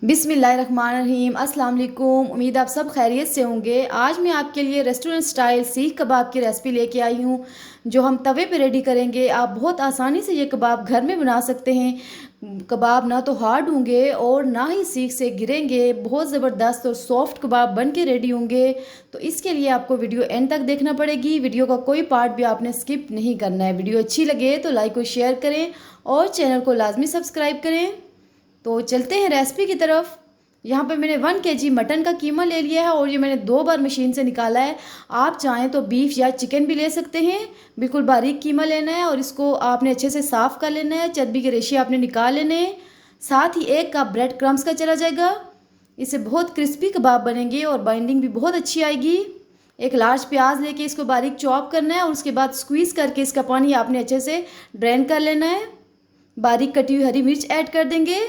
बिस्मिल्लाहिर्रहमानिर्रहीम। अस्सलाम वालेकुम। उम्मीद आप सब खैरियत से होंगे। आज मैं आपके लिए रेस्टोरेंट स्टाइल सीख कबाब की रेसिपी लेके आई हूँ जो हम तवे पे रेडी करेंगे। आप बहुत आसानी से ये कबाब घर में बना सकते हैं। कबाब ना तो हार्ड होंगे और ना ही सीख से गिरेंगे। बहुत ज़बरदस्त और सॉफ्ट कबाब बन के रेडी होंगे। तो इसके लिए आपको वीडियो एंड तक देखना पड़ेगी। वीडियो का कोई पार्ट भी आपने स्किप नहीं करना है। वीडियो अच्छी लगे तो लाइक और शेयर करें और चैनल को लाजमी सब्सक्राइब करें। तो चलते हैं रेसिपी की तरफ। यहाँ पे मैंने 1 kg मटन का कीमा ले लिया है और ये मैंने 2 बार मशीन से निकाला है। आप चाहें तो बीफ या चिकन भी ले सकते हैं। बिल्कुल बारीक कीमा लेना है और इसको आपने अच्छे से साफ़ कर लेना है। चर्बी के रेशे आपने निकाल लेने हैं। साथ ही 1 कप ब्रेड क्रम्स का चला जाएगा। इससे बहुत क्रिस्पी कबाब बनेंगे और बाइंडिंग भी बहुत अच्छी आएगी। एक लार्ज प्याज लेके इसको बारीक चॉप करना है और उसके बाद स्क्वीज़ करके इसका पानी आपने अच्छे से ड्रेन कर लेना है। बारीक कटी हुई हरी मिर्च ऐड कर देंगे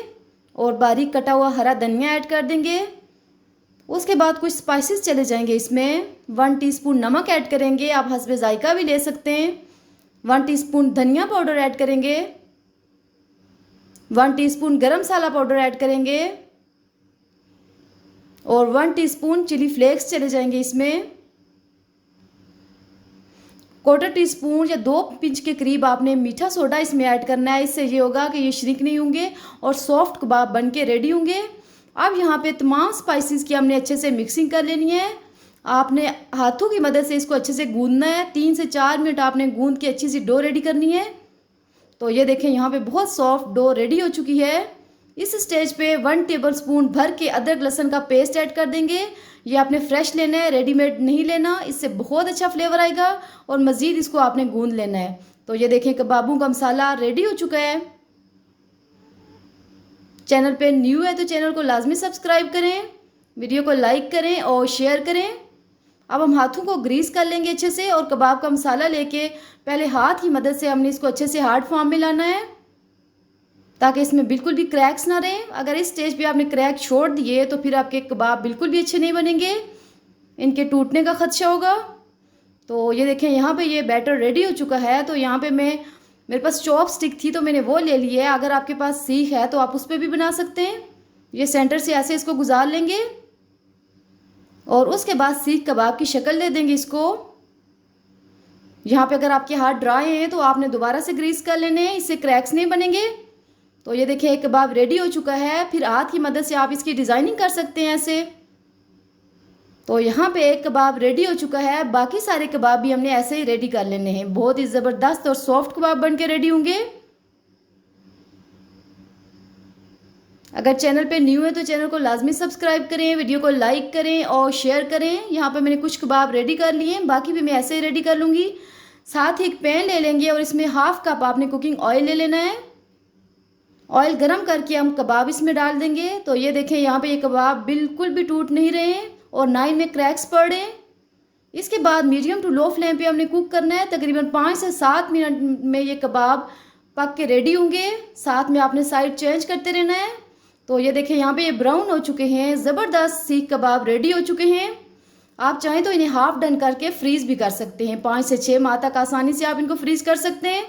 और बारीक कटा हुआ हरा धनिया ऐड कर देंगे। उसके बाद कुछ स्पाइसेस चले जाएंगे इसमें। 1 टीस्पून नमक ऐड करेंगे, आप हस्बे जायका भी ले सकते हैं। 1 टीस्पून धनिया पाउडर ऐड करेंगे। 1 टीस्पून गरम मसाला पाउडर ऐड करेंगे और 1 टीस्पून चिली फ्लेक्स चले जाएंगे इसमें। 1/4 टीस्पून या 2 पिंच के करीब आपने मीठा सोडा इसमें ऐड करना है। इससे ये होगा कि ये श्रिंक नहीं होंगे और सॉफ्ट कबाब बन के रेडी होंगे। अब यहाँ पे तमाम स्पाइसेस की हमने अच्छे से मिक्सिंग कर लेनी है। आपने हाथों की मदद से इसको अच्छे से गूंदना है। 3 से 4 मिनट आपने गूंद के अच्छी सी डो रेडी करनी है। तो ये देखें यहाँ पे बहुत सॉफ्ट डो रेडी हो चुकी है। इस स्टेज पे 1 टेबलस्पून भर के अदरक लहसुन का पेस्ट ऐड कर देंगे। ये आपने फ्रेश लेना है, रेडीमेड नहीं लेना, इससे बहुत अच्छा फ्लेवर आएगा और मज़ीद इसको आपने गूंद लेना है। तो ये देखें कबाबों का मसाला रेडी हो चुका है। चैनल पे न्यू है तो चैनल को लाजमी सब्सक्राइब करें, वीडियो को लाइक करें और शेयर करें। अब हम हाथों को ग्रीस कर लेंगे अच्छे से और कबाब का मसाला लेके पहले हाथ की मदद से हमने इसको अच्छे से हार्ड फॉर्म में लाना है ताकि इसमें बिल्कुल भी क्रैक्स ना रहें। अगर इस स्टेज पे आपने क्रैक छोड़ दिए तो फिर आपके कबाब बिल्कुल भी अच्छे नहीं बनेंगे, इनके टूटने का खदशा होगा। तो ये देखें यहाँ पे ये बैटर रेडी हो चुका है। तो यहाँ पे मेरे पास चॉप स्टिक थी तो मैंने वो ले ली है। अगर आपके पास सीख है तो आप उस पर भी बना सकते हैं। ये सेंटर से ऐसे इसको गुजार लेंगे और उसके बाद सीख कबाब की शक्ल दे देंगे इसको। यहाँ पे अगर आपके हाथ ड्राई हैं तो आपने दोबारा से ग्रीस कर लेने हैं, इससे क्रैक्स नहीं बनेंगे। तो ये देखिए एक कबाब रेडी हो चुका है। फिर हाथ की मदद से आप इसकी डिज़ाइनिंग कर सकते हैं ऐसे। तो यहाँ पे एक कबाब रेडी हो चुका है। बाकी सारे कबाब भी हमने ऐसे ही रेडी कर लेने हैं। बहुत ही ज़बरदस्त और सॉफ्ट कबाब बन के रेडी होंगे। अगर चैनल पे न्यू है तो चैनल को लाजमी सब्सक्राइब करें, वीडियो को लाइक करें और शेयर करें। यहाँ पे मैंने कुछ कबाब रेडी कर लिए हैं, बाकी भी मैं ऐसे ही रेडी कर लूँगी। साथ ही एक पैन ले लेंगे और इसमें 1/2 कप आपने कुकिंग ऑयल ले लेना है। ऑयल गरम करके हम कबाब इसमें डाल देंगे। तो ये देखें यहाँ पे ये कबाब बिल्कुल भी टूट नहीं रहे हैं और ना ही में क्रैक्स पड़ रहे हैं। इसके बाद मीडियम टू लो फ्लेम पे हमने कुक करना है। तकरीबन 5 से 7 मिनट में ये कबाब पक के रेडी होंगे। साथ में आपने साइड चेंज करते रहना है। तो ये देखें यहाँ पे ये ब्राउन हो चुके हैं। ज़बरदस्त सीख कबाब रेडी हो चुके हैं। आप चाहें तो इन्हें हाफ डन करके फ्रीज़ भी कर सकते हैं। 5 से 6 माह तक आसानी से आप इनको फ्रीज़ कर सकते हैं।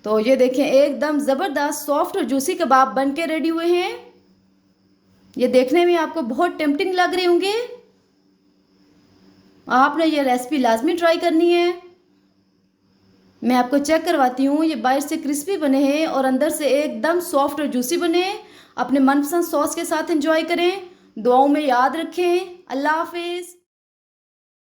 तो ये देखें एकदम ज़बरदस्त सॉफ्ट और जूसी कबाब बन के रेडी हुए हैं। ये देखने में आपको बहुत टेम्पटिंग लग रहे होंगे। आपने ये रेसिपी लाजमी ट्राई करनी है। मैं आपको चेक करवाती हूँ। ये बाहर से क्रिस्पी बने हैं और अंदर से एकदम सॉफ्ट और जूसी बने हैं। अपने मनपसंद सॉस के साथ एंजॉय करें। दुआओं में याद रखें। अल्लाह हाफिज़।